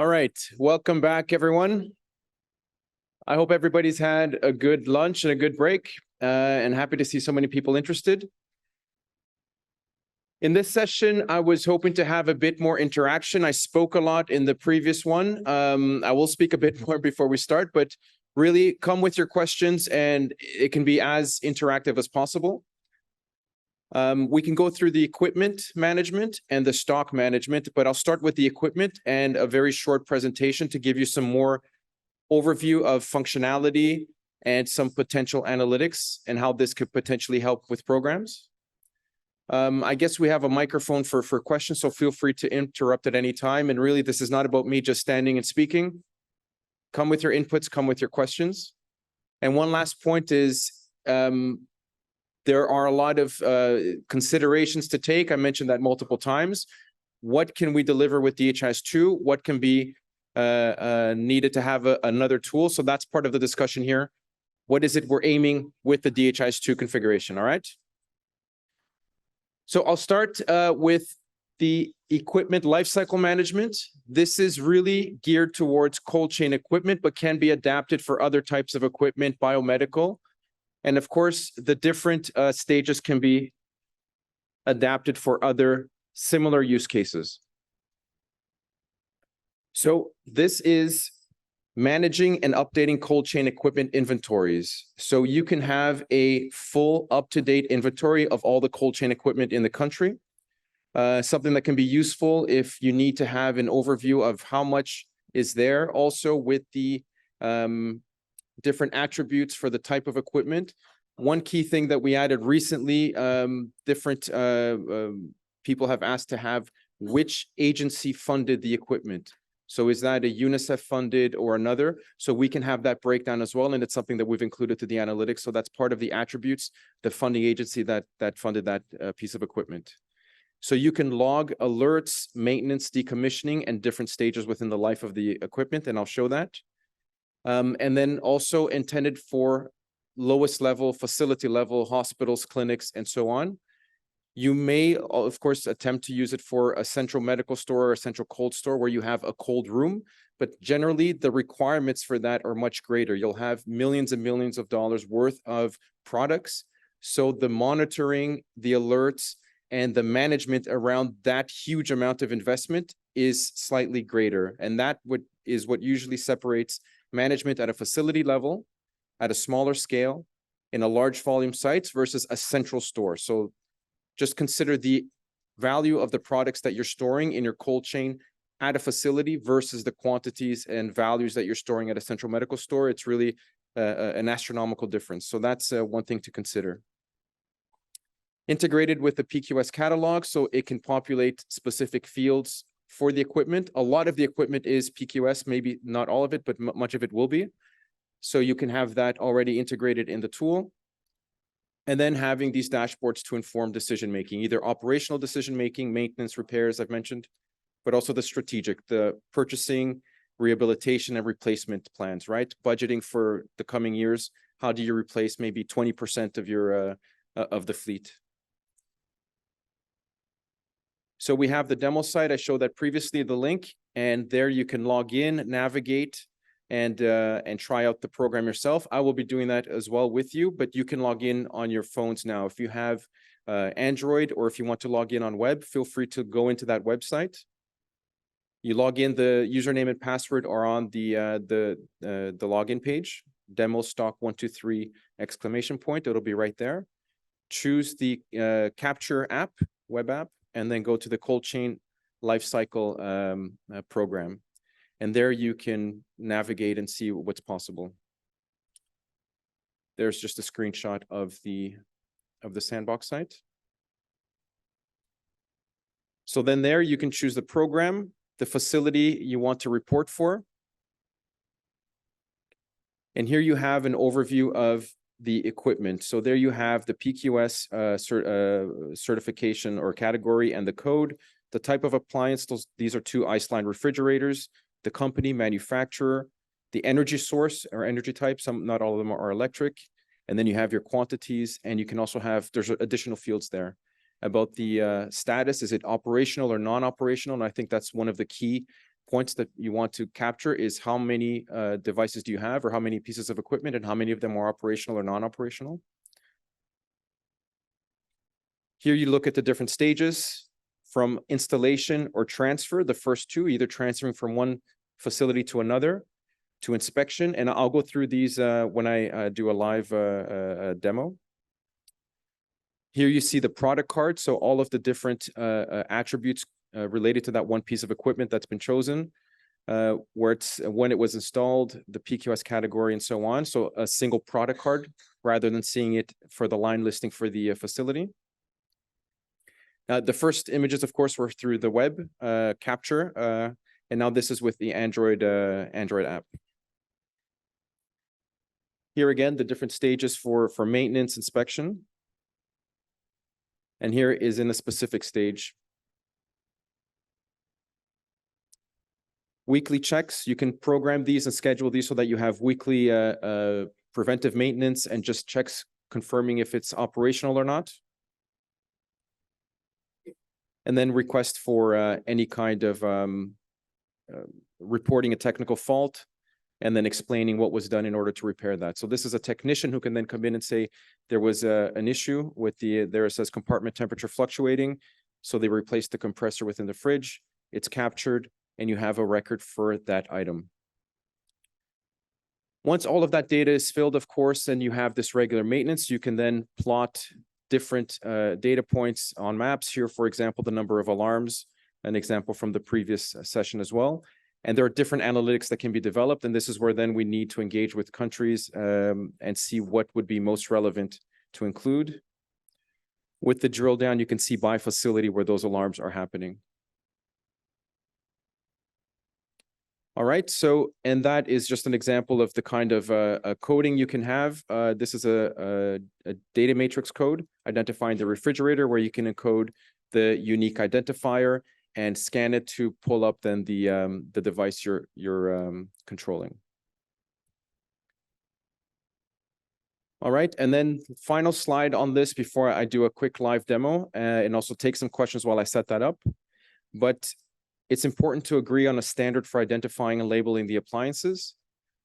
All right, welcome back, everyone. I hope everybody's had a good lunch and a good break, and happy to see so many people interested. In this session, I was hoping to have a bit more interaction. I spoke a lot in the previous one. I will speak a bit more before we start, but really come with your questions and it can be as interactive as possible. We can go through the equipment management and the stock management, but I'll start with the equipment and a very short presentation to give you some more overview of functionality and some potential analytics and how this could potentially help with programs. I guess we have a microphone for questions, so feel free to interrupt at any time. And really, this is not about me just standing and speaking. Come with your inputs, come with your questions. And one last point is, there are a lot of considerations to take. I mentioned that multiple times. What can we deliver with DHIS2? What can be needed to have another tool? So that's part of the discussion here. What is it we're aiming with the DHIS2 configuration, all right? So I'll start with the equipment lifecycle management. This is really geared towards cold chain equipment, but can be adapted for other types of equipment, biomedical. And of course, the different stages can be adapted for other similar use cases. So this is managing and updating cold chain equipment inventories. So you can have a full up-to-date inventory of all the cold chain equipment in the country. Something that can be useful if you need to have an overview of how much is there, also with the different attributes for the type of equipment. One key thing that we added recently, different people have asked to have which agency funded the equipment. So is that a UNICEF funded or another? So we can have that breakdown as well. And it's something that we've included to the analytics. So that's part of the attributes, the funding agency that funded that piece of equipment. So you can log alerts, maintenance, decommissioning, and different stages within the life of the equipment. And I'll show that. And then also intended for lowest level, facility level, hospitals, clinics, and so on. You may, of course, attempt to use it for a central medical store or a central cold store where you have a cold room, but generally the requirements for that are much greater. You'll have millions and millions of dollars worth of products. So the monitoring, the alerts, and the management around that huge amount of investment is slightly greater. And that is what usually separates management at a facility level, at a smaller scale, in a large volume sites versus a central store. So just consider the value of the products that you're storing in your cold chain at a facility versus the quantities and values that you're storing at a central medical store. It's really an astronomical difference. So that's one thing to consider. Integrated with the PQS catalog, so it can populate specific fields for the equipment. A lot of the equipment is PQS, maybe not all of it, but much of it will be. So you can have that already integrated in the tool. And then having these dashboards to inform decision-making, either operational decision-making, maintenance, repairs, I've mentioned, but also the strategic, the purchasing, rehabilitation, and replacement plans, right? Budgeting for the coming years. How do you replace maybe 20% of your of the fleet? So we have the demo site. I showed that previously, the link, and there you can log in, navigate, and try out the program yourself. I will be doing that as well with you, but you can log in on your phones now. If you have Android, or if you want to log in on web, feel free to go into that website. You log in, the username and password are on the login page, demo stock 123 exclamation point. It'll be right there. Choose the Capture app, web app, and then go to the cold chain lifecycle program. And there you can navigate and see what's possible. There's just a screenshot of the sandbox site. So then there you can choose the program, the facility you want to report for. And here you have an overview of the equipment. So there you have the PQS certification or category and the code, the type of appliance. These are 2 ice line refrigerators, the company, manufacturer, the energy source or energy type. Not all of them are electric. And then you have your quantities, and you can also have, there's additional fields there about the status. Is it operational or non-operational? And I think that's one of the key points that you want to capture is how many devices do you have, or how many pieces of equipment, and how many of them are operational or non-operational. Here you look at the different stages from installation or transfer, the first two, either transferring from one facility to another, to inspection. And I'll go through these when I do a live demo. Here you see the product card. So all of the different attributes related to that one piece of equipment that's been chosen, where it's when it was installed, the PQS category, and so on. So a single product card rather than seeing it for the line listing for the facility. The first images, of course, were through the web capture, and now this is with the Android app. Here again, the different stages for maintenance inspection. And here is in a specific stage. Weekly checks, you can program these and schedule these so that you have weekly preventive maintenance and just checks confirming if it's operational or not. And then request for any kind of reporting a technical fault, and then explaining what was done in order to repair that. So this is a technician who can then come in and say, there was an issue with there it says compartment temperature fluctuating. So they replaced the compressor within the fridge. It's captured, and you have a record for that item. Once all of that data is filled, of course, and you have this regular maintenance, you can then plot different data points on maps. Here, for example, the number of alarms, an example from the previous session as well. And there are different analytics that can be developed. And this is where then we need to engage with countries and see what would be most relevant to include. With the drill down, you can see by facility where those alarms are happening. All right, so, and that is just an example of the kind of coding you can have. This is a data matrix code identifying the refrigerator, where you can encode the unique identifier and scan it to pull up then the device you're controlling. All right, and then final slide on this before I do a quick live demo and also take some questions while I set that up. But it's important to agree on a standard for identifying and labeling the appliances.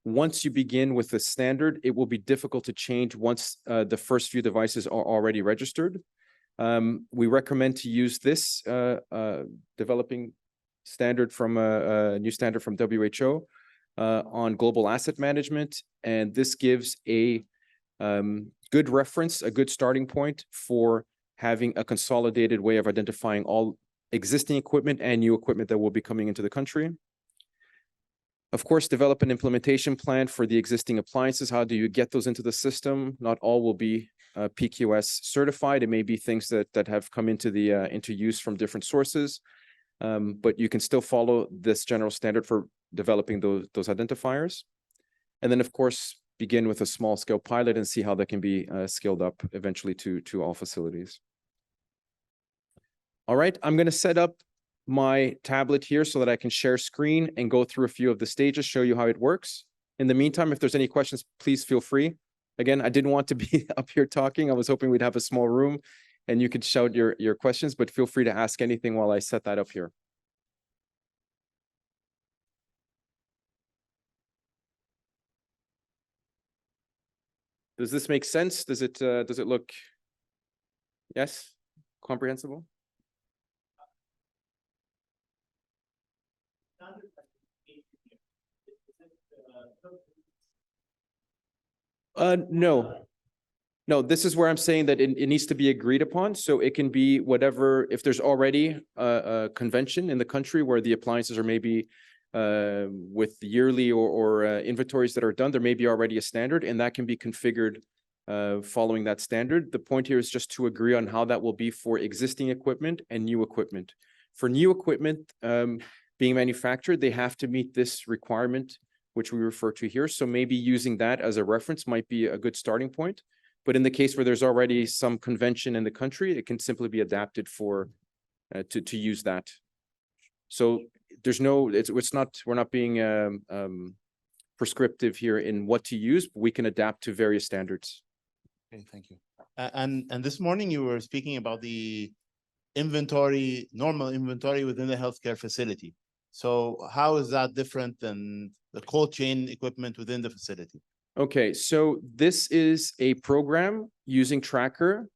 Once you begin with the standard, it will be difficult to change once the first few devices are already registered. We recommend to use this developing standard from a new standard from WHO on global asset management. And this gives a good reference, a good starting point for having a consolidated way of identifying all existing equipment and new equipment that will be coming into the country. Of course, develop an implementation plan for the existing appliances. How do you get those into the system? Not all will be PQS certified. It may be things that have come into into use from different sources, but you can still follow this general standard for developing those identifiers. And then, of course, begin with a small scale pilot and see how that can be scaled up eventually to all facilities. All right, I'm going to set up my tablet here so that I can share screen and go through a few of the stages, show you how it works. In the meantime, if there's any questions, please feel free. Again, I didn't want to be up here talking. I was hoping we'd have a small room and you could shout your questions, but feel free to ask anything while I set that up here. Does this make sense? Does it look, yes, comprehensible? No, this is where I'm saying that it needs to be agreed upon. So it can be whatever, if there's already a convention in the country where the appliances are maybe with yearly or inventories that are done, there may be already a standard, and that can be configured following that standard. The point here is just to agree on how that will be for existing equipment and new equipment. For new equipment being manufactured, they have to meet this requirement, which we refer to here. So maybe using that as a reference might be a good starting point. But in the case where there's already some convention in the country, it can simply be adapted for to use that. So there's no, it's not, we're not being prescriptive here in what to use, but we can adapt to various standards. Okay, thank you. And this morning you were speaking about the inventory, normal inventory within the healthcare facility. So how is that different than the cold chain equipment within the facility? Okay, so this is a program using Tracker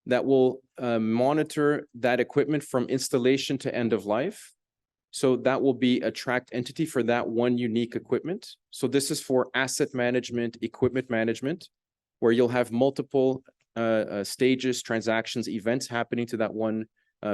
that will monitor that equipment from installation to end of life. So that will be a tracked entity for that one unique equipment. So this is for asset management, equipment management, where you'll have multiple stages, transactions, events happening to that one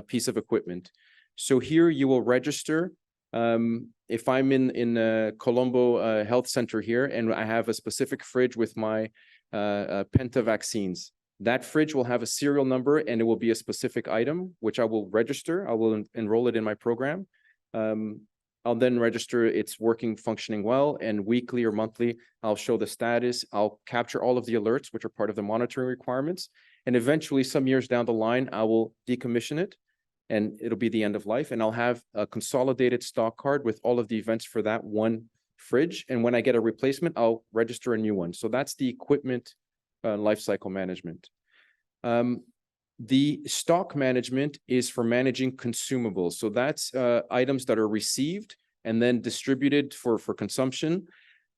piece of equipment. So here you will register. If I'm in Colombo Health Center here and I have a specific fridge with my Penta vaccines, that fridge will have a serial number and it will be a specific item, which I will register. I will enroll it in my program. I'll then register it's working, functioning well, and weekly or monthly, I'll show the status. I'll capture all of the alerts, which are part of the monitoring requirements. And eventually, some years down the line, I will decommission it and it'll be the end of life. And I'll have a consolidated stock card with all of the events for that one fridge. And when I get a replacement, I'll register a new one. So that's the equipment lifecycle management. The stock management is for managing consumables. So that's items that are received and then distributed for consumption.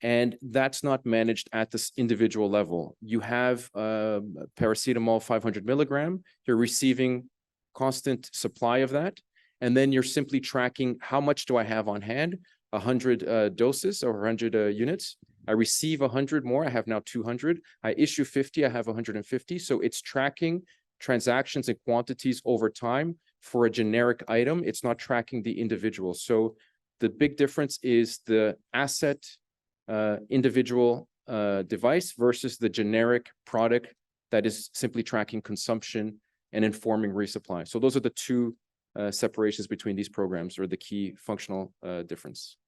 And that's not managed at this individual level. You have paracetamol 500 milligram, you're receiving constant supply of that. And then you're simply tracking how much do I have on hand, 100 doses or 100 units. I receive 100 more, I have now 200. I issue 50, I have 150. So it's tracking transactions and quantities over time for a generic item. It's not tracking the individual. So the big difference is the asset individual device versus the generic product that is simply tracking consumption and informing resupply. So those are the two separations between these programs, or the key functional difference.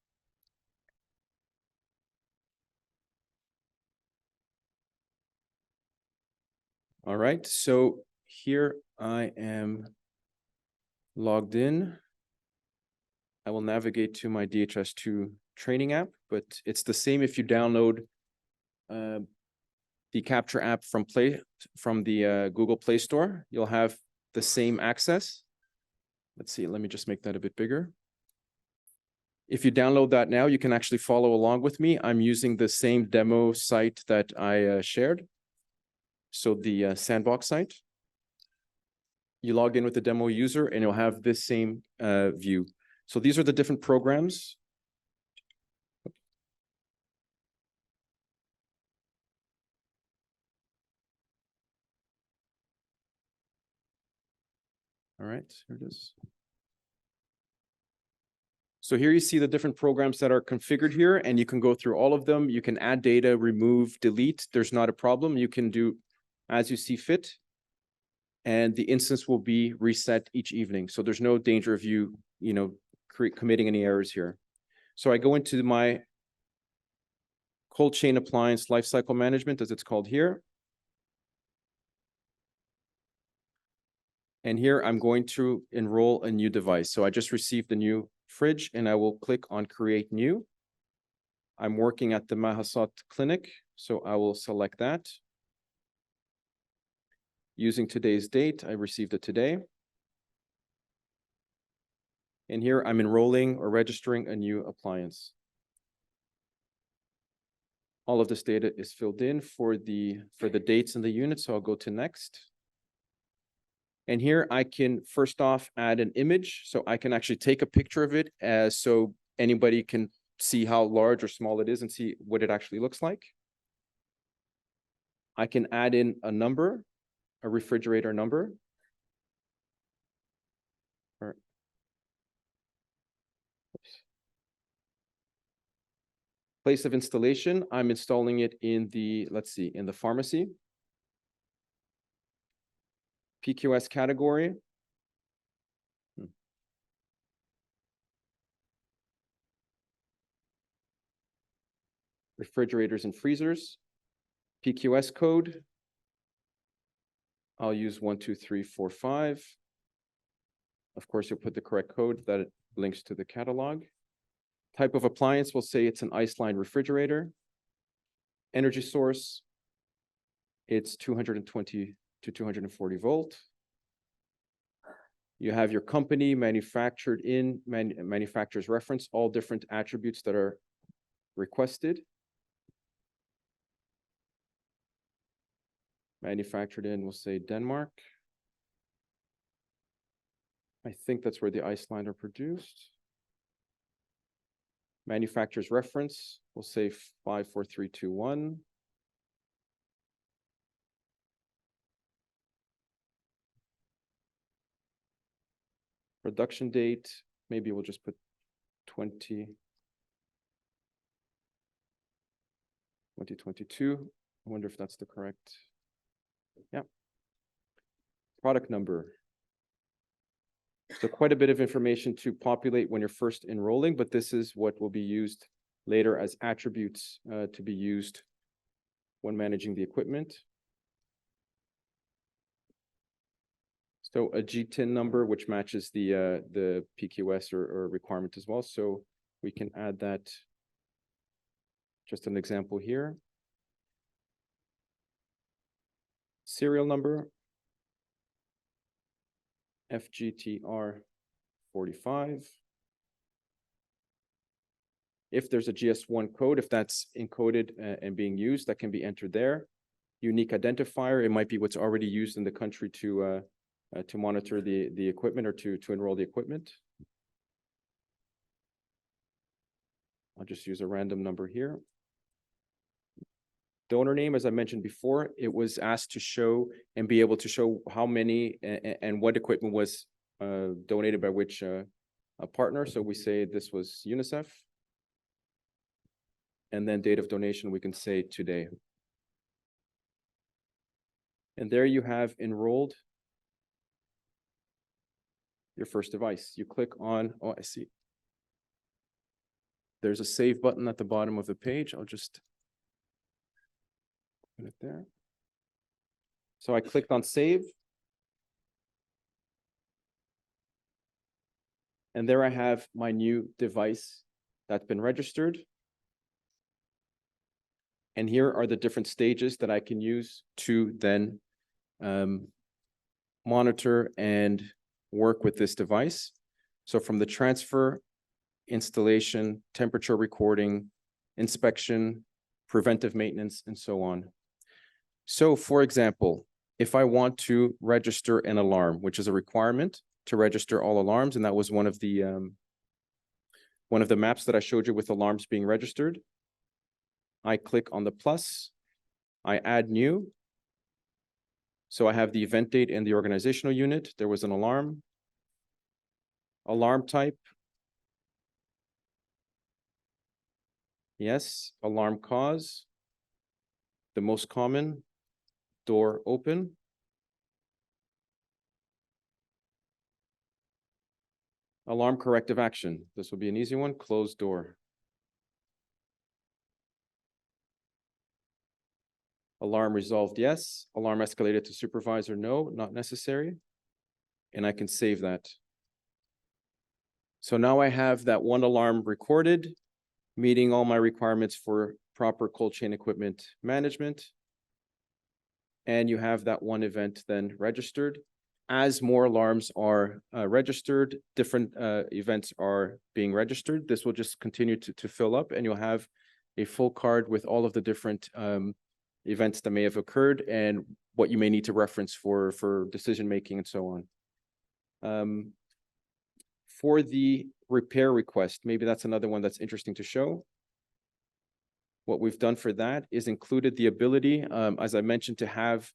All right, so here I am logged in. I will navigate to my DHIS2 training app, but it's the same if you download the Capture app from the Google Play Store. You'll have the same access. Let's see, let me just make that a bit bigger. If you download that now, you can actually follow along with me. I'm using the same demo site that I shared. So the sandbox site. You log in with the demo user and you'll have this same view. So these are the different programs. All right, here it is. So here you see the different programs that are configured here, and you can go through all of them. You can add data, remove, delete. There's not a problem. You can do as you see fit. And the instance will be reset each evening. So there's no danger of you, committing any errors here. So I go into my cold chain appliance lifecycle management, as it's called here. And here I'm going to enroll a new device. So I just received a new fridge and I will click on create new. I'm working at the Mahasat clinic, so I will select that. Using today's date, I received it today. And here I'm enrolling or registering a new appliance. All of this data is filled in for the dates and the units, so I'll go to next. And here I can first off add an image, so I can actually take a picture of it so anybody can see how large or small it is and see what it actually looks like. I can add in a number, a refrigerator number. Place of installation, I'm installing it in the, in the pharmacy. PQS category. Refrigerators and freezers. PQS code. I'll use 12345. Of course, you'll put the correct code that it links to the catalog. Type of appliance, we'll say it's an ice line refrigerator. Energy source, it's 220 to 240 volt. You have your company, manufactured in, manufacturer's reference, all different attributes that are requested. Manufactured in, we'll say Denmark. I think that's where the ice line are produced. Manufacturer's reference, we'll say 54321. Production date, maybe we'll just put 2022. I wonder if that's the correct. Yeah. Product number. So quite a bit of information to populate when you're first enrolling, but this is what will be used later as attributes to be used when managing the equipment. So a GTIN number, which matches the PQS or requirement as well. So we can add that, just an example here. Serial number, FGTR 45. If there's a GS1 code, if that's encoded and being used, that can be entered there. Unique identifier, it might be what's already used in the country to monitor the equipment or to enroll the equipment. I'll just use a random number here. Donor name, as I mentioned before, it was asked to show and be able to show how many and what equipment was donated by which a partner. So we say this was UNICEF. And then date of donation, we can say today. And there you have enrolled your first device. You click on, oh, I see. There's a save button at the bottom of the page. I'll just put it there. So I clicked on save. And there I have my new device that's been registered. And here are the different stages that I can use to then monitor and work with this device. So from the transfer, installation, temperature recording, inspection, preventive maintenance, and so on. So for example, if I want to register an alarm, which is a requirement to register all alarms, and that was one of the maps that I showed you with alarms being registered, I click on the plus, I add new. So I have the event date and the organizational unit. There was an alarm. Alarm type. Yes, alarm cause. The most common, door open. Alarm corrective action. This will be an easy one, closed door. Alarm resolved, yes. Alarm escalated to supervisor, no, not necessary. And I can save that. So now I have that one alarm recorded, meeting all my requirements for proper cold chain equipment management. And you have that one event then registered. As more alarms are registered, different events are being registered. This will just continue to fill up, and you'll have a full card with all of the different events that may have occurred and what you may need to reference for decision-making and so on. For the repair request, maybe that's another one that's interesting to show. What we've done for that is included the ability, as I mentioned, to have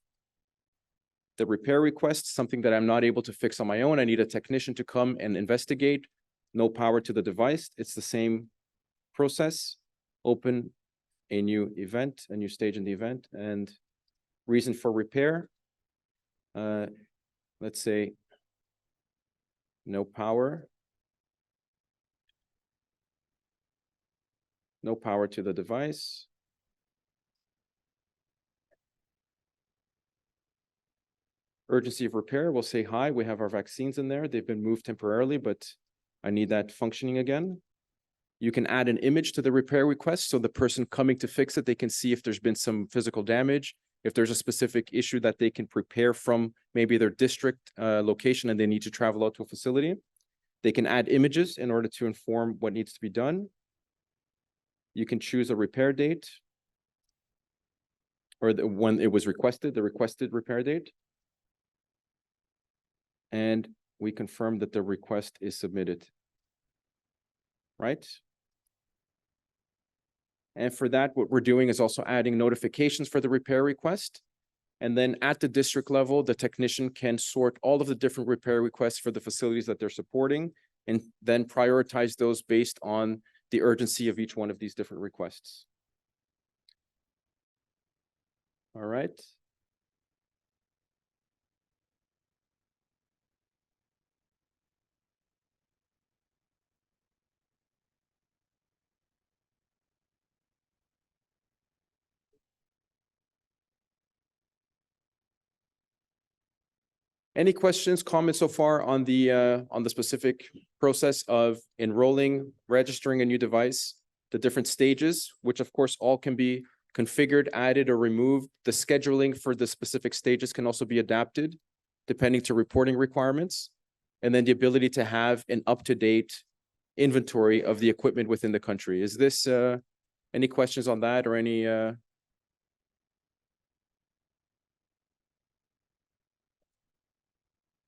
the repair request, something that I'm not able to fix on my own. I need a technician to come and investigate. No power to the device. It's the same process. Open a new event, a new stage in the event, and reason for repair. Let's say no power. No power to the device. Urgency of repair, we'll say hi. We have our vaccines in there. They've been moved temporarily, but I need that functioning again. You can add an image to the repair request, so the person coming to fix it, they can see if there's been some physical damage, If there's a specific issue that they can prepare from maybe their district location and they need to travel out to a facility, they can add images in order to inform what needs to be done. You can choose a repair date or when it was requested, the requested repair date. And we confirm that the request is submitted. Right? And for that, what we're doing is also adding notifications for the repair request. And then at the district level, the technician can sort all of the different repair requests for the facilities that they're supporting and then prioritize those based on the urgency of each one of these different requests. All right. Any questions, comments so far on the specific process of enrolling, registering a new device, the different stages, which of course all can be configured, added, or removed. The scheduling for the specific stages can also be adapted depending to reporting requirements, and then the ability to have an up-to-date inventory of the equipment within the country. Is this any questions on that or any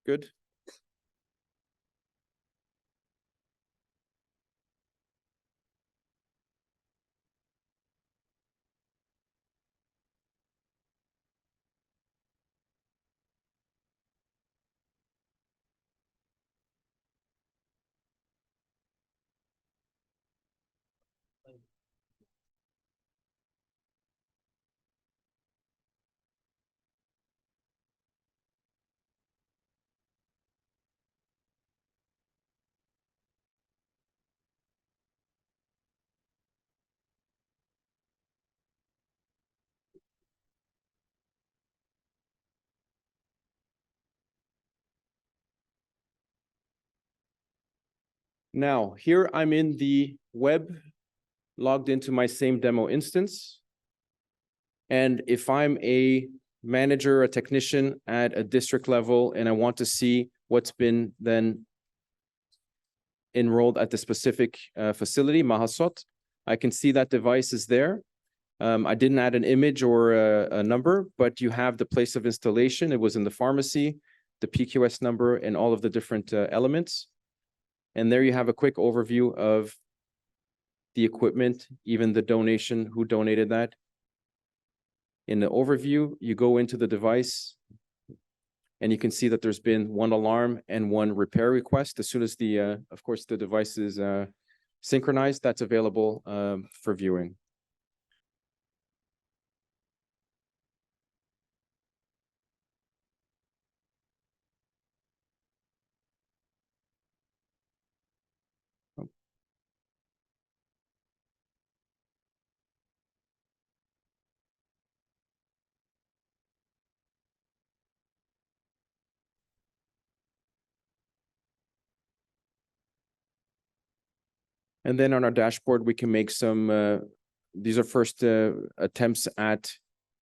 good? Now, here I'm in the web, logged into my same demo instance. And if I'm a manager, a technician at a district level, and I want to see what's been then enrolled at the specific facility, Mahasot, I can see that device is there. I didn't add an image or a number, but you have the place of installation. It was in the pharmacy, the PQS number, and all of the different elements. And there you have a quick overview of the equipment, even the donation, who donated that. In the overview, you go into the device and you can see that there's been one alarm and one repair request. As soon as of course, the device is synchronized, that's available for viewing. And then on our dashboard, we can make some, these are first attempts at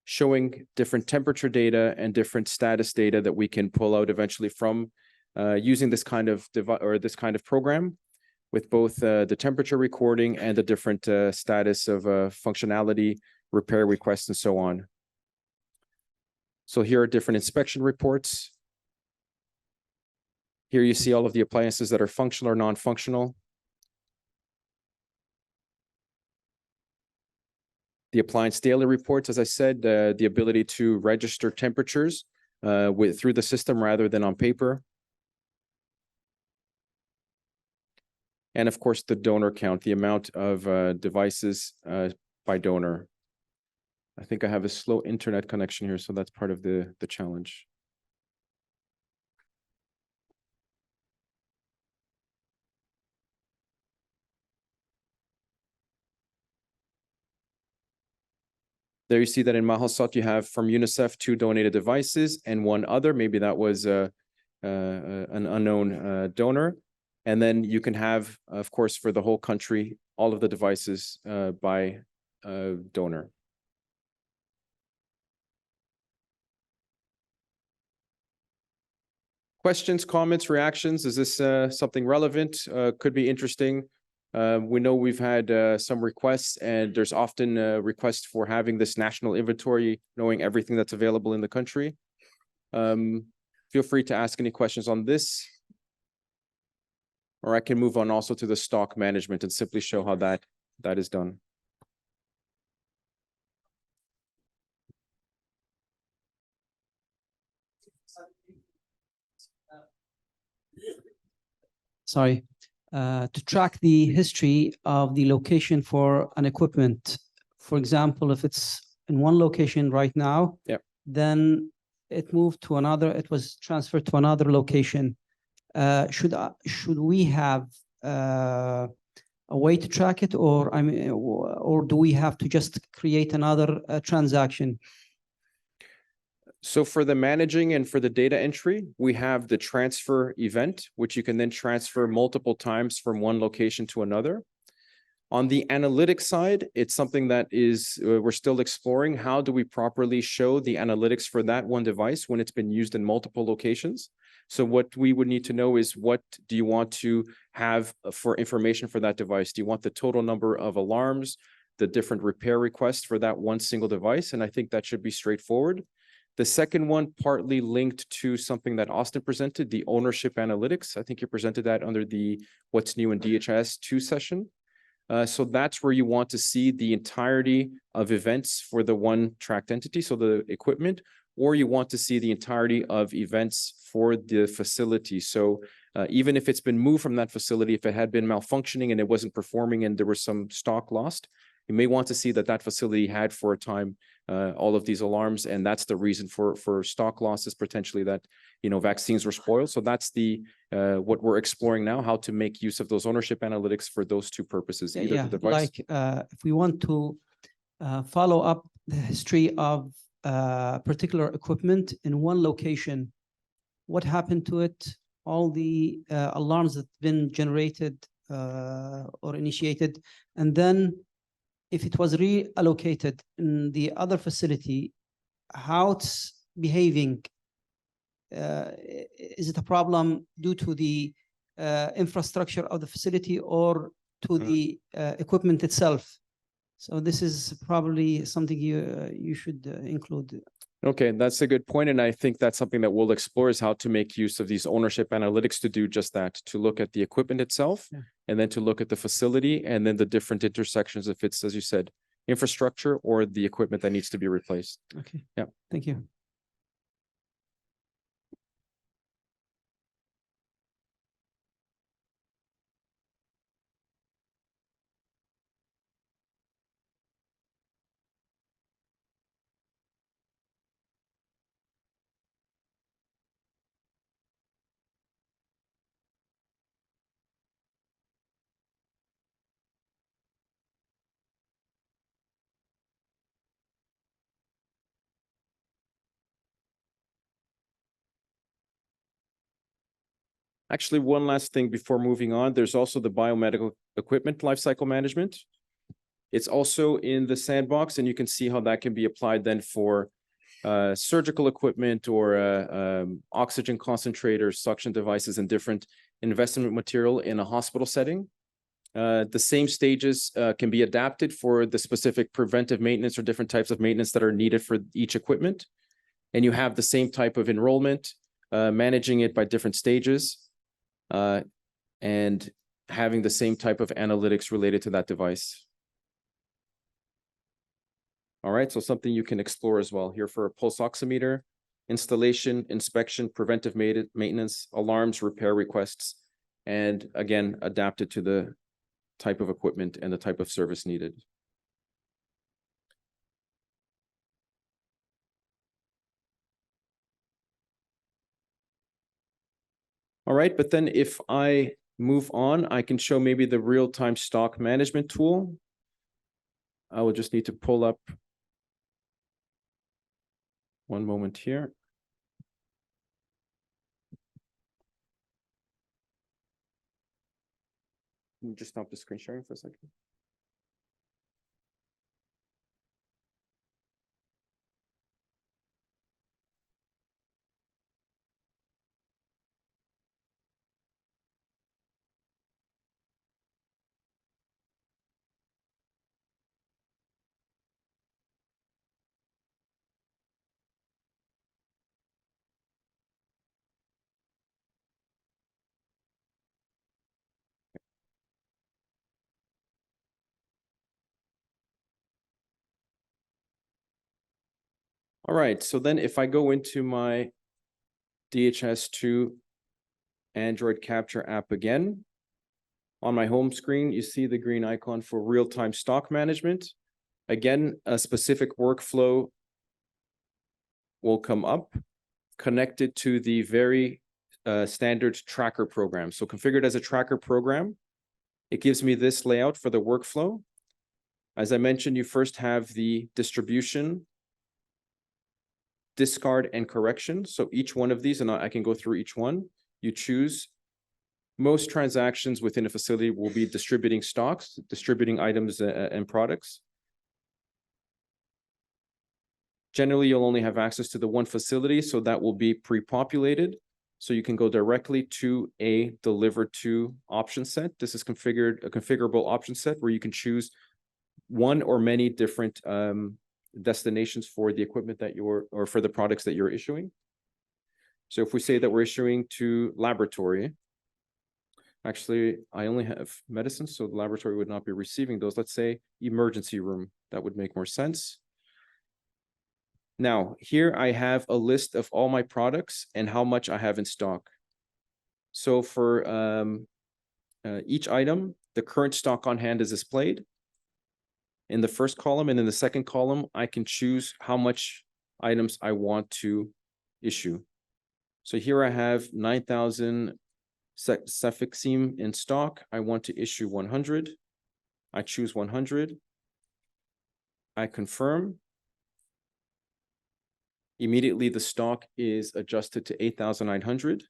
showing different temperature data and different status data that we can pull out eventually from using this kind of device or this kind of program with both the temperature recording and the different status of functionality, repair requests, and so on. So here are different inspection reports. Here you see all of the appliances that are functional or non-functional. The appliance daily reports, as I said, the ability to register temperatures through the system rather than on paper. And of course, the donor count, the amount of devices by donor. I think I have a slow internet connection here, so that's part of the challenge. There you see that in Mahasot, you have from UNICEF 2 donated devices and one other, maybe that was an unknown donor. And then you can have, of course, for the whole country, all of the devices by donor. Questions, comments, reactions? Is this something relevant? Could be interesting. We know we've had some requests, and there's often requests for having this national inventory, knowing everything that's available in the country. Feel free to ask any questions on this. Or I can move on also to the stock management and simply show how that is done. Sorry, to track the history of the location for an equipment. For example, if it's in one location right now, Yep. then it moved to another, it was transferred to another location. Should we have a way to track it, or or do we have to just create another transaction? So for the managing and for the data entry, we have the transfer event, which you can then transfer multiple times from one location to another. On the analytics side, it's something that is, we're still exploring. How do we properly show the analytics for that one device when it's been used in multiple locations? So what we would need to know is, what do you want to have for information for that device? Do you want the total number of alarms, the different repair requests for that one single device? And I think that should be straightforward. The second one partly linked to something that Austin presented, the ownership analytics. I think you presented that under the What's New in DHIS2 session. So that's where you want to see the entirety of events for the one tracked entity, so the equipment, or you want to see the entirety of events for the facility. So even if it's been moved from that facility, if it had been malfunctioning and it wasn't performing and there was some stock lost, you may want to see that that facility had for a time all of these alarms, and that's the reason for stock losses, potentially that, you know, vaccines were spoiled. So that's the what we're exploring now, how to make use of those ownership analytics for those two purposes. Either the device, like if we want to follow up the history of particular equipment in one location, what happened to it, all the alarms that have been generated or initiated, and then if it was reallocated in the other facility, how it's behaving. Is it a problem due to the infrastructure of the facility or to the equipment itself? So this is probably something you should include. Okay, that's a good point. And I think that's something that we'll explore, is how to make use of these ownership analytics to do just that, to look at the equipment itself, and then to look at the facility, and then the different intersections, if it's, as you said, infrastructure or the equipment that needs to be replaced. Okay. Yeah. Thank you. Actually, one last thing before moving on, there's also the biomedical equipment lifecycle management. It's also in the sandbox, and you can see how that can be applied then for surgical equipment or oxygen concentrators, suction devices, and different investment material in a hospital setting. The same stages can be adapted for the specific preventive maintenance or different types of maintenance that are needed for each equipment. And you have the same type of enrollment, managing it by different stages, and having the same type of analytics related to that device. All right, so something you can explore as well here for a pulse oximeter, installation, inspection, preventive maintenance, alarms, repair requests, and again, adapted to the type of equipment and the type of service needed. All right, but then if I move on, I can show maybe the real-time stock management tool. I will just need to pull up one moment here. Can you just stop the screen sharing for a second? All right, so then if I go into my DHIS2 Android Capture app again, on my home screen, you see the green icon for real-time stock management. Again, a specific workflow will come up connected to the very standard tracker program. So configured as a tracker program, it gives me this layout for the workflow. As I mentioned, you first have the distribution, discard, and correction. So each one of these, and I can go through each one, you choose. Most transactions within a facility will be distributing stocks, distributing items and products. Generally, you'll only have access to the one facility, so that will be pre-populated. So you can go directly to a deliver to option set. This is configured, a configurable option set where you can choose one or many different destinations for the equipment that you're, or for the products that you're issuing. So if we say that we're issuing to laboratory, actually, I only have medicine, so the laboratory would not be receiving those. Let's say emergency room, that would make more sense. Now, here I have a list of all my products and how much I have in stock. So for each item, the current stock on hand is displayed in the first column, and in the second column, I can choose how much items I want to issue. So here I have 9,000 Cefixime in stock. I want to issue 100. I choose 100. I confirm. Immediately, the stock is adjusted to 8,900.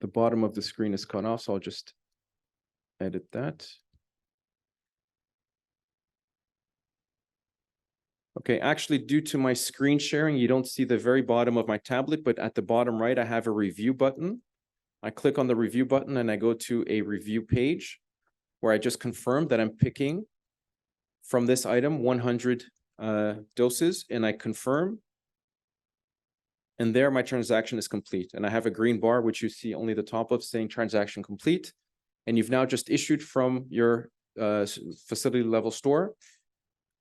The bottom of the screen is cut off, so I'll just edit that. Okay, actually, due to my screen sharing, you don't see the very bottom of my tablet, but at the bottom right, I have a review button. I click on the review button and I go to a review page where I just confirm that I'm picking from this item 100 doses, and I confirm. And there my transaction is complete. And I have a green bar, which you see only the top of, saying transaction complete. And you've now just issued from your facility level store.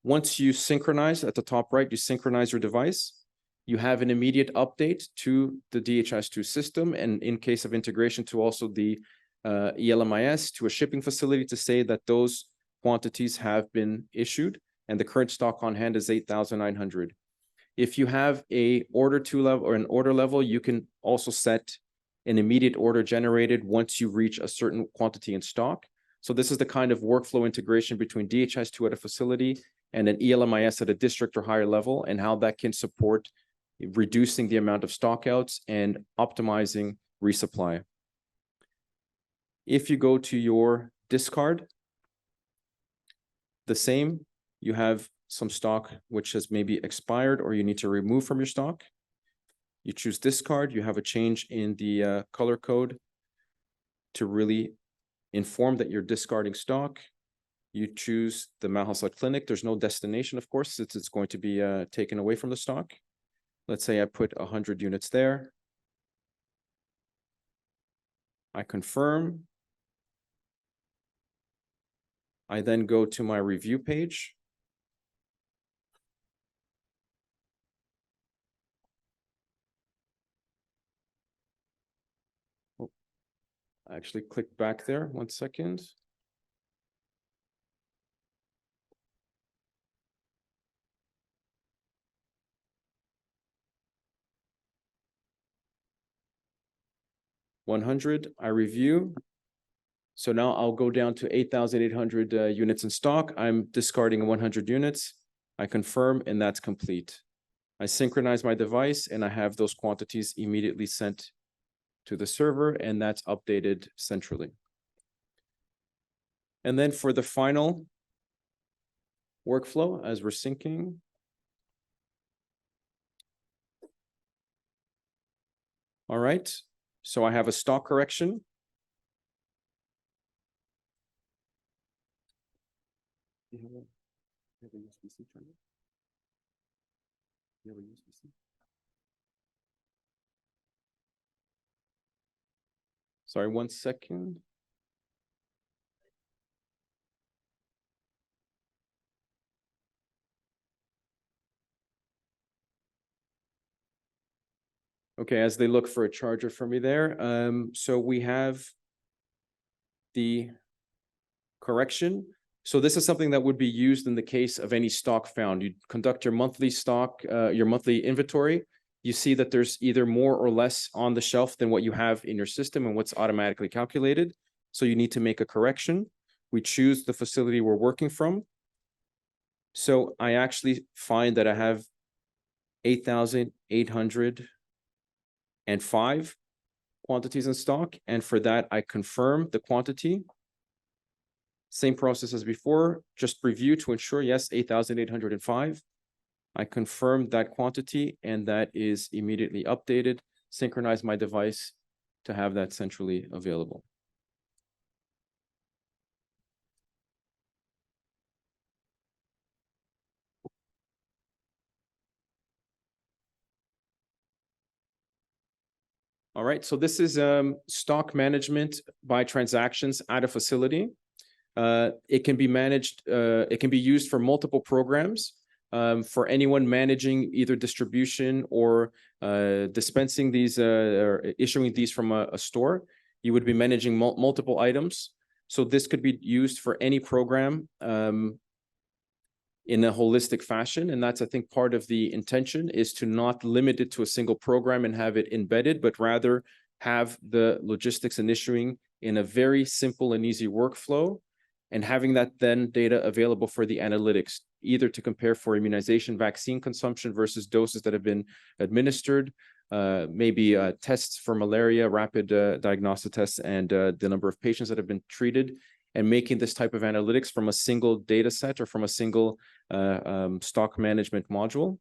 Once you synchronize at the top right, you synchronize your device. You have an immediate update to the DHIS2 system, and in case of integration to also the LMIS, to a shipping facility, to say that those quantities have been issued and the current stock on hand is 8,900. If you have a order to level or an order level, you can also set an immediate order generated once you reach a certain quantity in stock. So this is the kind of workflow integration between DHIS2 at a facility and an LMIS at a district or higher level, and how that can support reducing the amount of stockouts and optimizing resupply. If you go to your discard, the same, you have some stock which has maybe expired or you need to remove from your stock. You choose discard, you have a change in the color code to really inform that you're discarding stock. You choose the Mahasad Clinic. There's no destination, of course, since it's going to be taken away from the stock. Let's say I put 100 units there. I confirm. I then go to my review page. Oh, I actually clicked back there. 1 second. $100, I review. So now I'll go down to 8,800 units in stock. I'm discarding 100 units. I confirm, and that's complete. I synchronize my device, and I have those quantities immediately sent to the server, and that's updated centrally. And then for the final workflow, as we're syncing, all right. So I have a stock correction. You have a USB-C charger? You have a USB-C? Sorry, 1 second. Okay, as they look for a charger for me there. So we have the correction. So this is something that would be used in the case of any stock found. You conduct your monthly stock, your monthly inventory. You see that there's either more or less on the shelf than what you have in your system and what's automatically calculated. So you need to make a correction. We choose the facility we're working from. So I actually find that I have 8,805 quantities in stock. And for that, I confirm the quantity. Same process as before, just review to ensure, yes, 8,805. I confirm that quantity and that is immediately updated, synchronize my device to have that centrally available. All right, so this is stock management by transactions at a facility. It can be managed, it can be used for multiple programs. For anyone managing either distribution or dispensing these or issuing these from a store, you would be managing multiple items. So this could be used for any program in a holistic fashion. And that's, I think, part of the intention is to not limit it to a single program and have it embedded, but rather have the logistics and issuing in a very simple and easy workflow, and having that then data available for the analytics, either to compare for immunization vaccine consumption versus doses that have been administered, maybe tests for malaria, rapid diagnostic tests, and the number of patients that have been treated, and making this type of analytics from a single data set or from a single stock management module.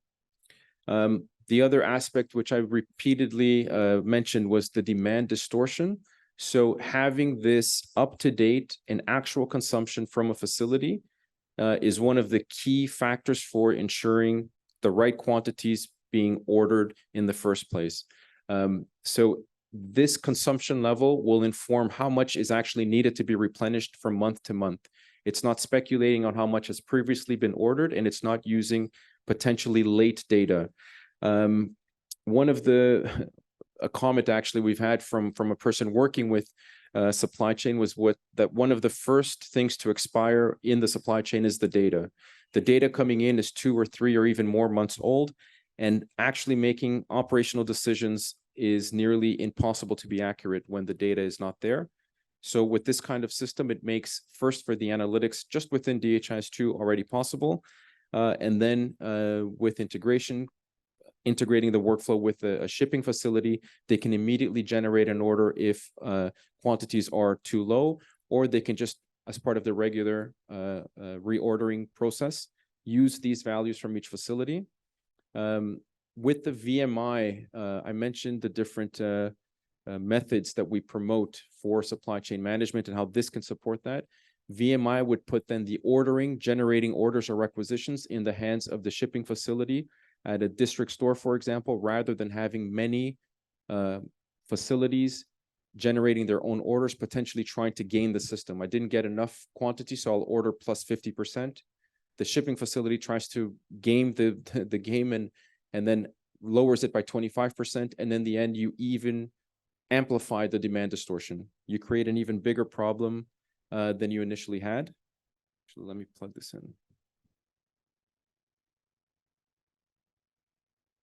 The other aspect, which I repeatedly mentioned, was the demand distortion. So having this up-to-date and actual consumption from a facility is one of the key factors for ensuring the right quantities being ordered in the first place. So this consumption level will inform how much is actually needed to be replenished from month to month. It's not speculating on how much has previously been ordered, and it's not using potentially late data. One of a comment actually we've had from a person working with supply chain was that one of the first things to expire in the supply chain is the data. The data coming in is 2 or 3 or even more months old, and actually making operational decisions is nearly impossible to be accurate when the data is not there. So with this kind of system, it makes first for the analytics just within DHIS2 already possible, and then with integrating the workflow with a shipping facility, they can immediately generate an order if quantities are too low, or they can just, as part of the regular reordering process, use these values from each facility. With the VMI, I mentioned the different methods that we promote for supply chain management and how this can support that. VMI would put then the ordering, generating orders or requisitions in the hands of the shipping facility at a district store, for example, rather than having many facilities generating their own orders, potentially trying to gain the system. I didn't get enough quantity, so I'll order plus 50%. The shipping facility tries to game the game and then lowers it by 25%. And in the end, you even amplify the demand distortion. You create an even bigger problem than you initially had. Actually, let me plug this in.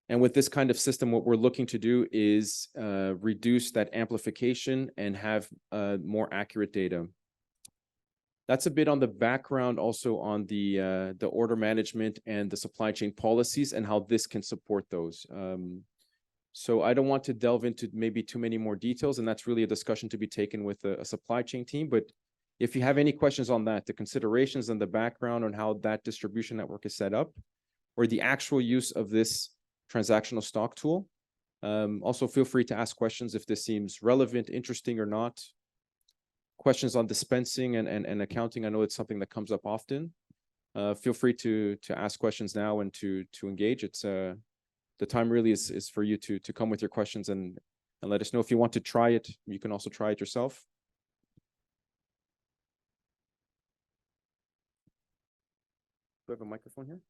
And with this kind of system, what we're looking to do is reduce that amplification and have more accurate data. That's a bit on the background, also on the order management and the supply chain policies and how this can support those. So I don't want to delve into maybe too many more details, and that's really a discussion to be taken with a supply chain team. But if you have any questions on that, the considerations and the background on how that distribution network is set up, or the actual use of this transactional stock tool, also feel free to ask questions if this seems relevant, interesting, or not. Questions on dispensing and accounting, I know it's something that comes up often. Feel free to ask questions now and to engage. It's the time really is for you to come with your questions and let us know. If you want to try it, you can also try it yourself. Do I have a microphone here?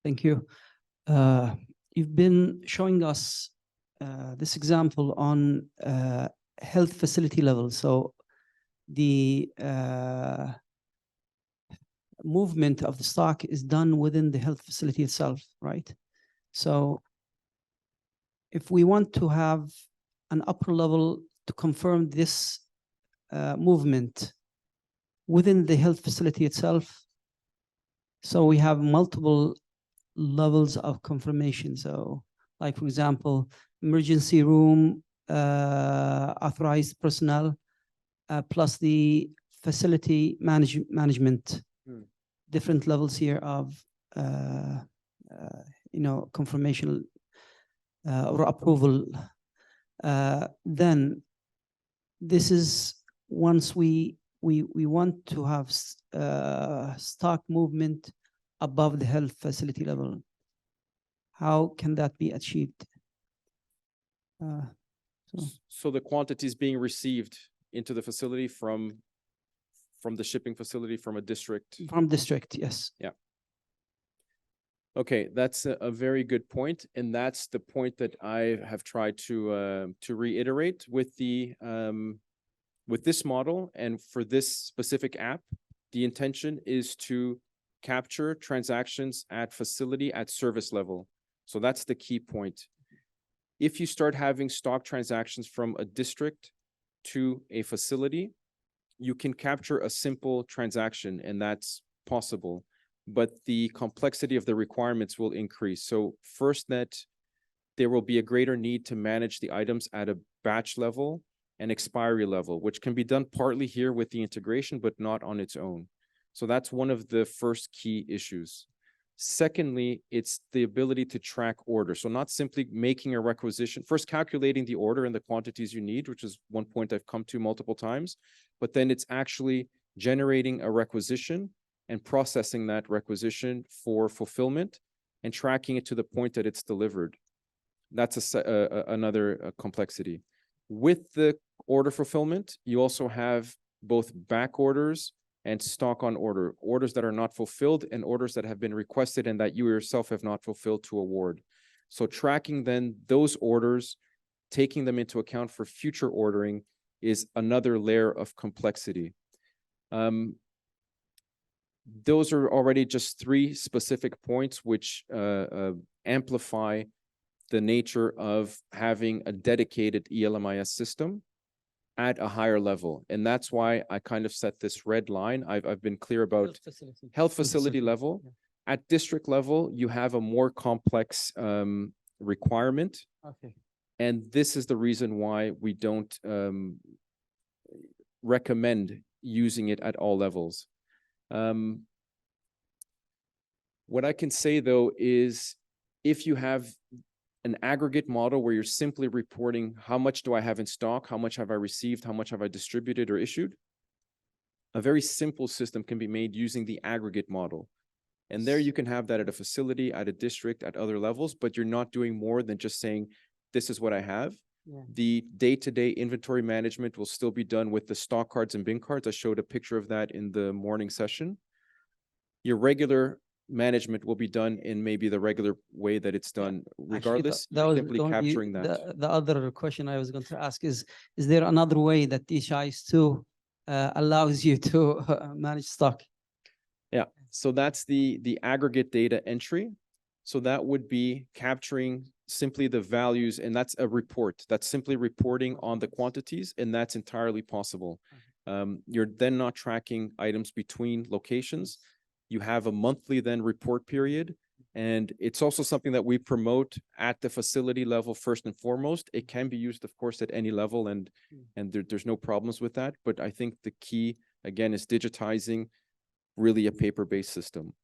Thank you. You've been showing us this example on health facility level. So the movement of the stock is done within the health facility itself, right? So if we want to have an upper level to confirm this movement within the health facility itself, so we have multiple levels of confirmation. So like, for example, emergency room, authorized personnel, plus the facility management, different levels here of, confirmation or approval. Then this is once we want to have stock movement above the health facility level. How can that be achieved? So the quantities being received into the facility from the shipping facility from a district. From district, yes. Yeah. Okay, that's a very good point, and that's the point that I have tried to reiterate with the with this model and for this specific app. The intention is to capture transactions at facility at service level. So that's the key point. If you start having stock transactions from a district to a facility, you can capture a simple transaction, and that's possible, but the complexity of the requirements will increase. So first, that there will be a greater need to manage the items at a batch level and expiry level, which can be done partly here with the integration, but not on its own. So that's one of the first key issues. Secondly, it's the ability to track orders. So not simply making a requisition, first calculating the order and the quantities you need, which is one point I've come to multiple times, but then it's actually generating a requisition and processing that requisition for fulfillment and tracking it to the point that it's delivered. That's another complexity. With the order fulfillment, you also have both back orders and stock on order, orders that are not fulfilled and orders that have been requested and that you yourself have not fulfilled to award. So tracking then those orders, taking them into account for future ordering is another layer of complexity. Those are already just three specific points which amplify the nature of having a dedicated LMIS system at a higher level. And that's why I kind of set this red line. I've been clear about health facility level. Yeah. At district level, you have a more complex requirement. Okay. And this is the reason why we don't recommend using it at all levels. What I can say though is if you have an aggregate model where you're simply reporting how much do I have in stock, how much have I received, how much have I distributed or issued, a very simple system can be made using the aggregate model. And there you can have that at a facility, at a district, at other levels, but you're not doing more than just saying, this is what I have. Yeah. The day-to-day inventory management will still be done with the stock cards and bin cards. I showed a picture of that in the morning session. Your regular management will be done in maybe the regular way that it's done, regardless. Actually, that was simply capturing that. The other question I was going to ask is there another way that DHIS2 allows you to manage stock? Yeah, so that's the aggregate data entry. So that would be capturing simply the values, and that's a report. That's simply reporting on the quantities, and that's entirely possible. You're then not tracking items between locations. You have a monthly then report period, and it's also something that we promote at the facility level first and foremost. It can be used, of course, at any level, and there's no problems with that. But I think the key, again, is digitizing really a paper-based system.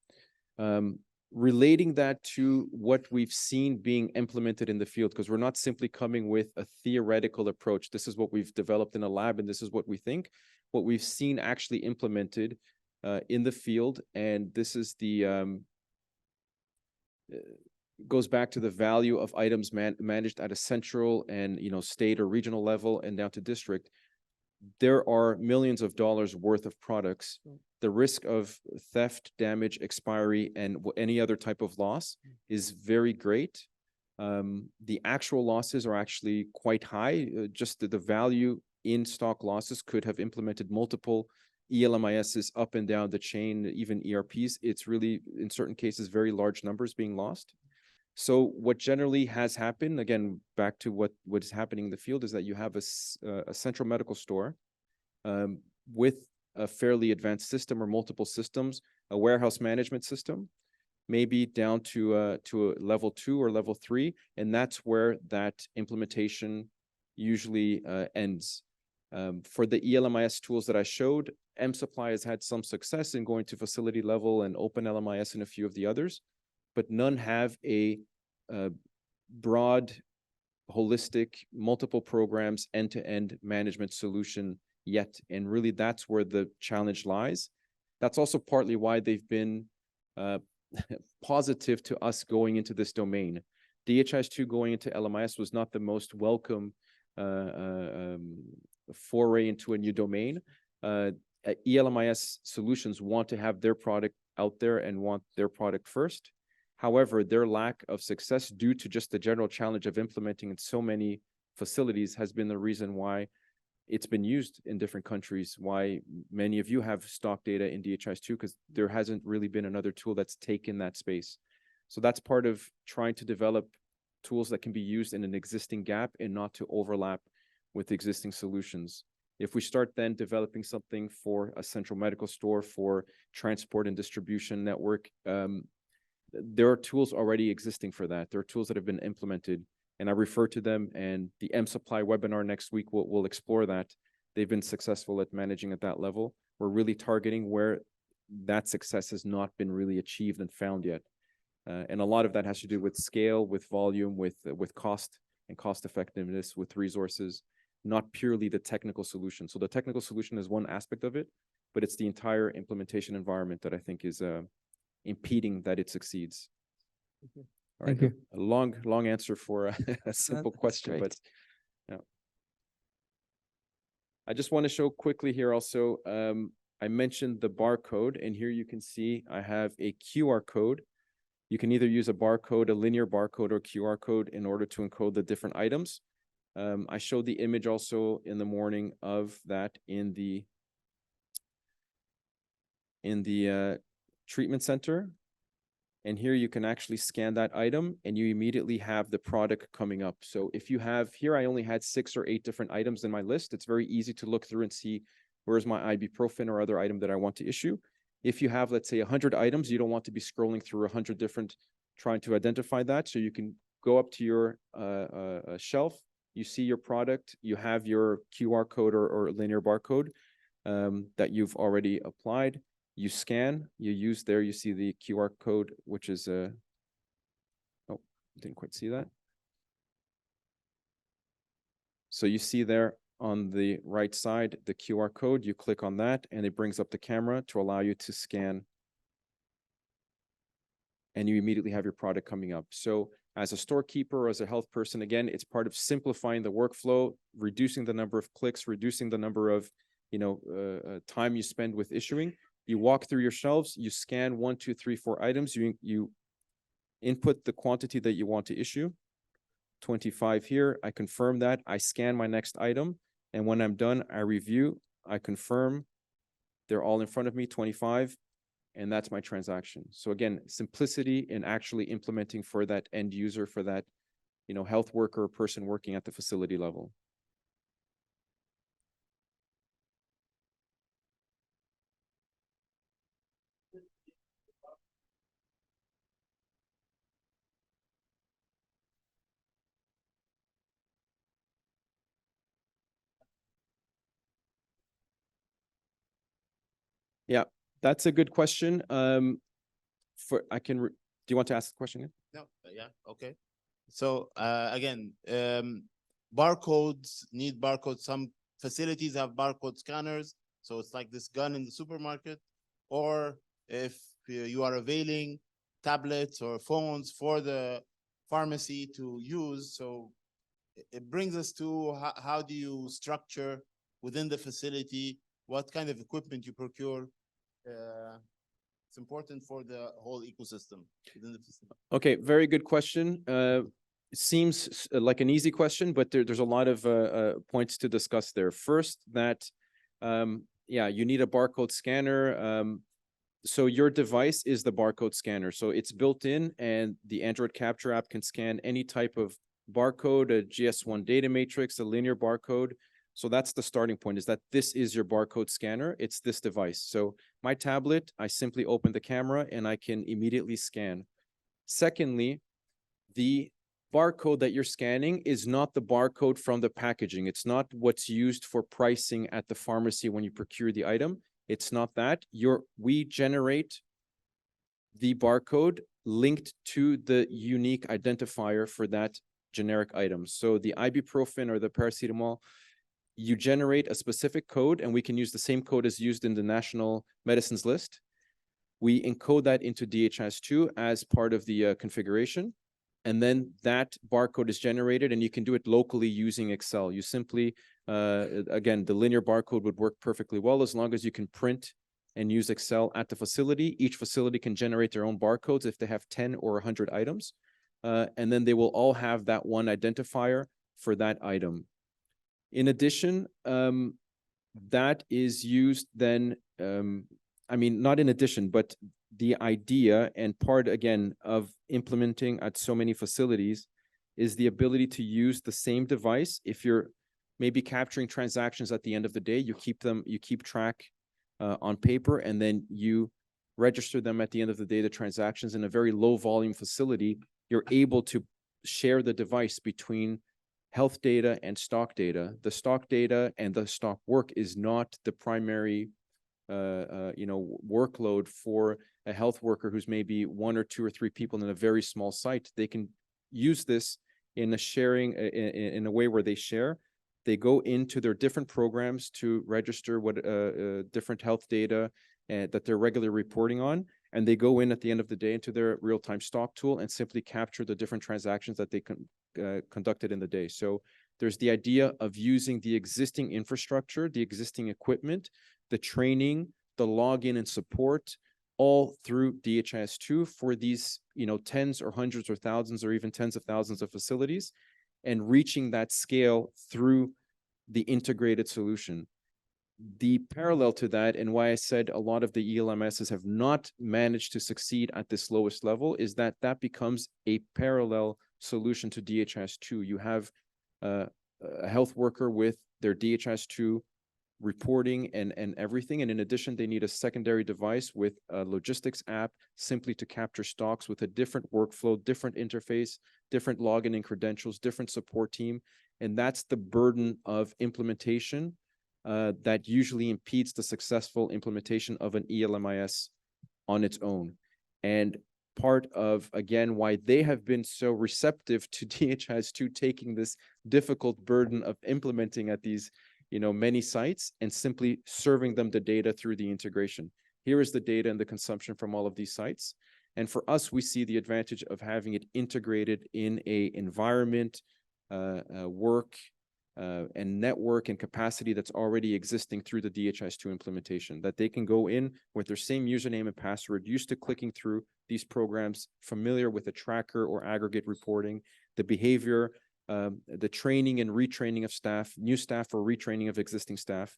Relating that to what we've seen being implemented in the field, because we're not simply coming with a theoretical approach. This is what we've developed in a lab, and this is what we think. What we've seen actually implemented in the field, and this is the goes back to the value of items managed at a central and state or regional level and down to district. There are millions of dollars worth of products the risk of theft, damage, expiry, and any other type of loss is very great. The actual losses are actually quite high. Just the value in stock losses could have implemented multiple ELMISs up and down the chain, even ERPs. It's really, in certain cases, very large numbers being lost. So what generally has happened, again, back to what is happening in the field, is that you have a central medical store with a fairly advanced system or multiple systems, a warehouse management system, maybe down to a level 2 or level 3, and that's where that implementation usually ends. For the ELMIS tools that I showed, M-Supply has had some success in going to facility level and Open LMIS and a few of the others, but none have a broad, holistic, multiple programs, end-to-end management solution yet. And really, that's where the challenge lies. That's also partly why they've been positive to us going into this domain. DHIS2 going into LMIS was not the most welcome foray into a new domain. ELMIS solutions want to have their product out there and want their product first. However, their lack of success due to just the general challenge of implementing in so many facilities has been the reason why it's been used in different countries, why many of you have stock data in DHIS2, because there hasn't really been another tool that's taken that space. So that's part of trying to develop tools that can be used in an existing gap and not to overlap with existing solutions. If we start then developing something for a central medical store, for transport and distribution network, there are tools already existing for that. There are tools that have been implemented, and I refer to them, and the M-Supply webinar next week will explore that. They've been successful at managing at that level. We're really targeting where that success has not been really achieved and found yet. And a lot of that has to do with scale, with volume, with cost and cost effectiveness, with resources, not purely the technical solution. So the technical solution is one aspect of it, but it's the entire implementation environment that I think is impeding that it succeeds. Okay. All Thank right. you. A long answer for a simple That's question, great. but yeah. I just want to show quickly here also, I mentioned the barcode, and here you can see I have a QR code. You can either use a barcode, a linear barcode, or QR code in order to encode the different items. I showed the image also in the morning of that in the treatment center. And here you can actually scan that item and you immediately have the product coming up. So if you have, here I only had 6 or 8 different items in my list. It's very easy to look through and see where's my ibuprofen or other item that I want to issue. If you have, let's say, 100 items, you don't want to be scrolling through 100 different, trying to identify that. So you can go up to your shelf, you see your product, you have your QR code or linear barcode that you've already applied. You scan, you use there, you see the QR code, which is oh, didn't quite see that. So you see there on the right side, the QR code, you click on that and it brings up the camera to allow you to scan. And you immediately have your product coming up. So as a storekeeper or as a health person, again, it's part of simplifying the workflow, reducing the number of clicks, reducing the number of, time you spend with issuing. You walk through your shelves, you scan 1, 2, 3, 4 items, you input the quantity that you want to issue, 25 here, I confirm that, I scan my next item, and when I'm done, I review, I confirm, they're all in front of me, 25, and that's my transaction. So again, simplicity in actually implementing for that end user, for that, health worker or person working at the facility level. Yeah, that's a good question. Do you want to ask the question? No, yeah, okay. So again, barcodes need barcodes. Some facilities have barcode scanners, so it's like this gun in the supermarket. Or if you are availing tablets or phones for the pharmacy to use, so it brings us to how do you structure within the facility, what kind of equipment you procure. it's important for the whole ecosystem within the facility? Okay, very good question. It seems like an easy question, but there's a lot of points to discuss there. First, that yeah, you need a barcode scanner. So your device is the barcode scanner. So it's built in, and the Android Capture app can scan any type of barcode, a GS1 data matrix, a linear barcode. So that's the starting point, is that this is your barcode scanner. It's this device. So my tablet, I simply open the camera and I can immediately scan. Secondly, the barcode that you're scanning is not the barcode from the packaging. It's not what's used for pricing at the pharmacy when you procure the item. It's not that. We generate the barcode linked to the unique identifier for that generic item. So the ibuprofen or the paracetamol, you generate a specific code, and we can use the same code as used in the National Medicines List. We encode that into DHIS2 as part of the configuration. And then that barcode is generated, and you can do it locally using Excel. You simply, again, the linear barcode would work perfectly well as long as you can print and use Excel at the facility. Each facility can generate their own barcodes if they have 10 or 100 items. And then they will all have that one identifier for that item. In addition, that is used then, I mean, not in addition, but the idea and part, again, of implementing at so many facilities is the ability to use the same device. If you're maybe capturing transactions at the end of the day, you keep track on paper, and then you register them at the end of the day, the transactions in a very low volume facility. You're able to share the device between health data and stock data. The stock data and the stock work is not the primary workload for a health worker who's maybe 1 or 2 or 3 people in a very small site. They can use this in a sharing, in a way where they share. They go into their different programs to register what different health data that they're regularly reporting on, and they go in at the end of the day into their real-time stock tool and simply capture the different transactions that they conducted in the day. So there's the idea of using the existing infrastructure, the existing equipment, the training, the login and support, all through DHIS2 for these, tens or hundreds or thousands or even tens of thousands of facilities, and reaching that scale through the integrated solution. The parallel to that, and why I said a lot of the ELMSs have not managed to succeed at this lowest level, is that becomes a parallel solution to DHIS2. You have a health worker with their DHIS2 reporting and everything, and in addition, they need a secondary device with a logistics app simply to capture stocks with a different workflow, different interface, different login and credentials, different support team, and that's the burden of implementation that usually impedes the successful implementation of an ELMIS on its own. And part of, again, why they have been so receptive to DHIS2 taking this difficult burden of implementing at these, many sites and simply serving them the data through the integration. Here is the data and the consumption from all of these sites. And for us, we see the advantage of having it integrated in a environment, work, and network and capacity that's already existing through the DHIS2 implementation, that they can go in with their same username and password, used to clicking through these programs, familiar with the tracker or aggregate reporting, the behavior, the training and retraining of staff, new staff or retraining of existing staff.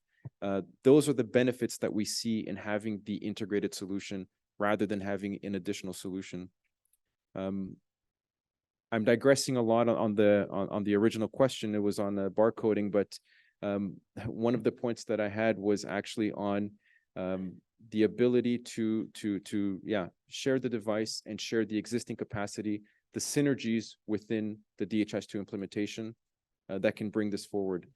Those are the benefits that we see in having the integrated solution rather than having an additional solution. I'm digressing a lot on the original question. It was on barcoding, but one of the points that I had was actually on the ability to share the device and share the existing capacity, the synergies within the DHIS2 implementation that can bring this forward.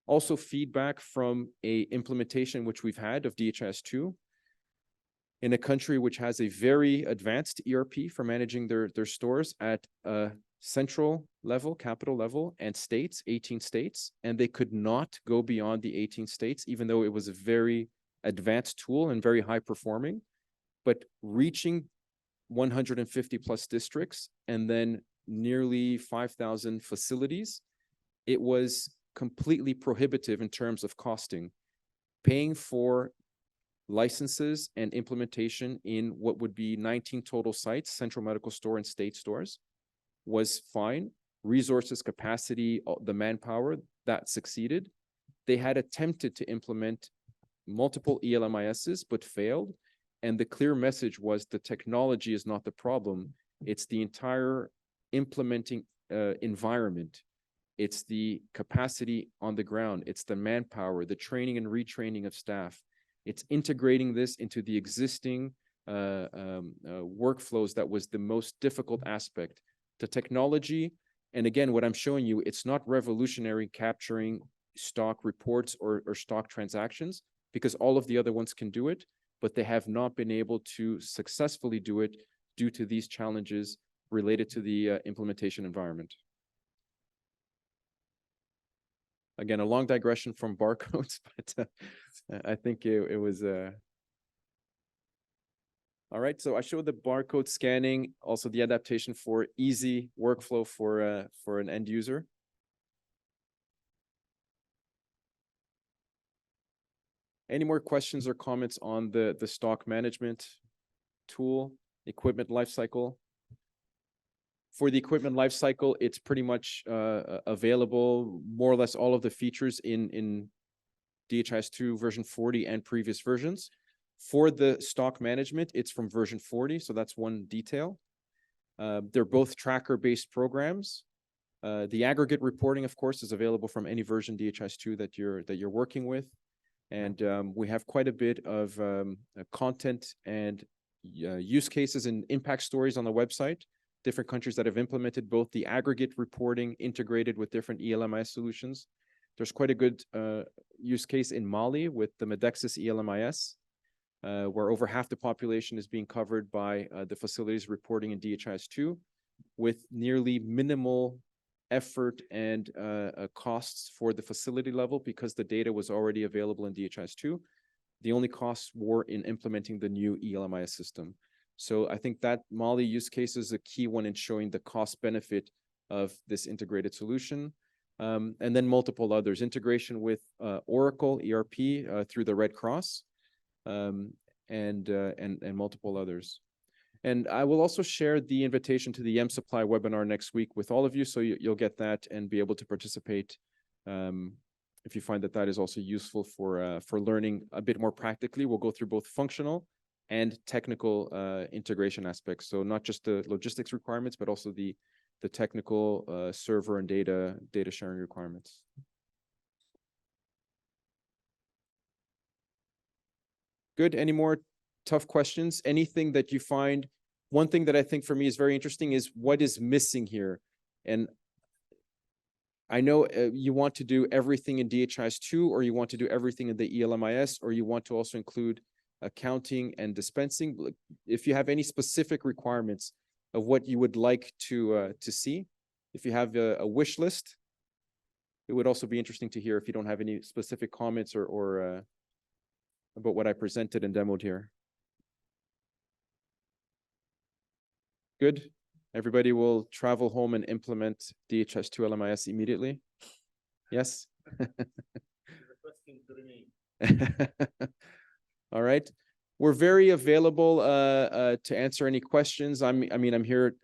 Also, feedback from a implementation which we've had of DHIS2 in a country which has a very advanced ERP for managing their stores at a central level, capital level, and states, 18 states, and they could not go beyond the 18 states, even though it was a very advanced tool and very high performing. But reaching 150 plus districts and then nearly 5,000 facilities, it was completely prohibitive in terms of costing. Paying for licenses and implementation in what would be 19 total sites, central medical store and state stores, was fine. Resources, capacity, the manpower, that succeeded. They had attempted to implement multiple ELMISs, but failed. And the clear message was the technology is not the problem. It's the entire implementing environment. It's the capacity on the ground. It's the manpower, the training and retraining of staff. It's integrating this into the existing workflows that was the most difficult aspect. The technology, and again, what I'm showing you, it's not revolutionary capturing stock reports or stock transactions, because all of the other ones can do it, but they have not been able to successfully do it due to these challenges related to the implementation environment. Again, a long digression from barcodes, but I think it was all right. So I showed the barcode scanning, also the adaptation for easy workflow for an end user. Any more questions or comments on the stock management tool, equipment lifecycle? For the equipment lifecycle, it's pretty much available, more or less all of the features in DHIS2 version 40 and previous versions. For the stock management, it's from version 40, so that's one detail. They're both tracker-based programs. The aggregate reporting, of course, is available from any version DHIS2 that you're working with. And we have quite a bit of content and use cases and impact stories on the website. Different countries that have implemented both the aggregate reporting integrated with different ELMIS solutions. There's quite a good use case in Mali with the Medexus ELMIS, where over half the population is being covered by the facilities reporting in DHIS2 with nearly minimal effort and costs for the facility level because the data was already available in DHIS2. The only costs were in implementing the new ELMIS system. So I think that Mali use case is a key one in showing the cost benefit of this integrated solution. And then multiple others, integration with Oracle ERP through the Red Cross, and multiple others. And I will also share the invitation to the M-Supply webinar next week with all of you, so you'll get that and be able to participate if you find that that is also useful for learning a bit more practically. We'll go through both functional and technical integration aspects. So not just the logistics requirements, but also the technical server and data sharing requirements. Good. Any more tough questions? Anything that you find? One thing that I think for me is very interesting is what is missing here. And I know you want to do everything in DHIS2, or you want to do everything in the ELMIS, or you want to also include accounting and dispensing. If you have any specific requirements of what you would like to see, if you have a wish list, it would also be interesting to hear if you don't have any specific comments or about what I presented and demoed here. Good. Everybody will travel home and implement DHIS2 LMIS immediately. Yes. All right. We're very available to answer any questions. I'm here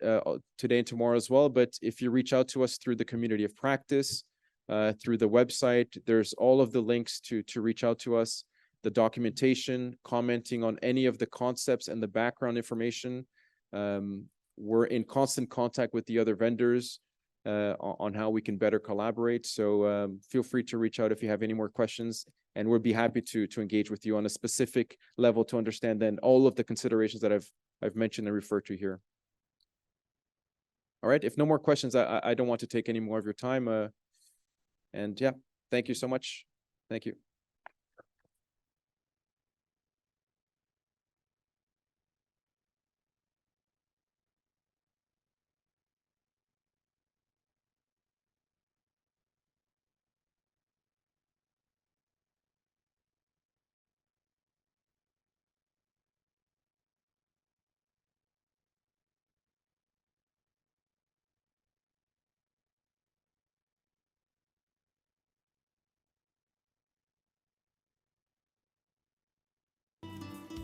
today and tomorrow as well, but if you reach out to us through the community of practice, through the website, there's all of the links to reach out to us, the documentation, commenting on any of the concepts and the background information. We're in constant contact with the other vendors on how we can better collaborate. So feel free to reach out if you have any more questions, and we'll be happy to engage with you on a specific level to understand then all of the considerations that I've mentioned and referred to here. All right, if no more questions, I don't want to take any more of your time. And yeah, thank you so much. Thank you.